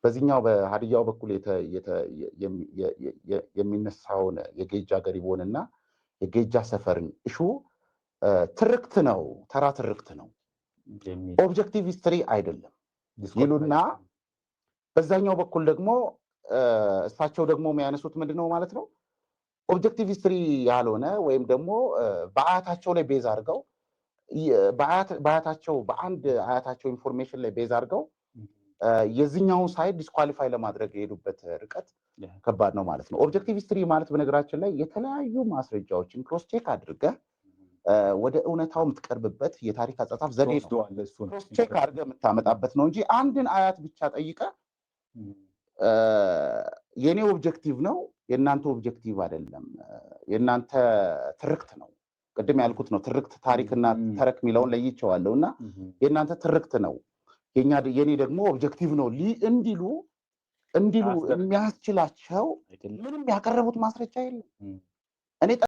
በዚህኛው በሀዲያው በኩል የሚነሳውን የጌጃ ገሪቦንና የጌጃ ሰፈርን እሹ ትርክት ነው፣ ተራ ትርክት ነው፣ ኦብጀክቲቭ ሂስትሪ አይደለም ይሉና በዛኛው በኩል ደግሞ እሳቸው ደግሞ የሚያነሱት ምንድነው ማለት ነው? ኦብጀክቲቭ ሂስትሪ ያልሆነ ወይም ደግሞ በአያታቸው ላይ ቤዝ አድርገው በአያታቸው በአንድ አያታቸው ኢንፎርሜሽን ላይ ቤዝ አድርገው የዚህኛውን ሳይድ ዲስኳሊፋይ ለማድረግ የሄዱበት ርቀት ከባድ ነው ማለት ነው። ኦብጀክቲቭ ሂስትሪ ማለት በነገራችን ላይ የተለያዩ ማስረጃዎችን ክሮስ ቼክ አድርገህ ወደ እውነታው የምትቀርብበት የታሪክ አጻጻፍ ዘዴ ነው። ክሮስ ቼክ አድርገህ የምታመጣበት ነው እንጂ አንድን አያት ብቻ ጠይቀህ የኔ ኦብጀክቲቭ ነው የእናንተ ኦብጀክቲቭ አይደለም፣ የእናንተ ትርክት ነው። ቅድም ያልኩት ነው ትርክት ታሪክና ተረክ የሚለውን ለይቼዋለሁና የእናንተ ትርክት ነው የኔ ደግሞ ኦብጀክቲቭ ነው እንዲሉ የሚያስችላቸው ምንም ያቀረቡት ማስረጃ የለም። እኔ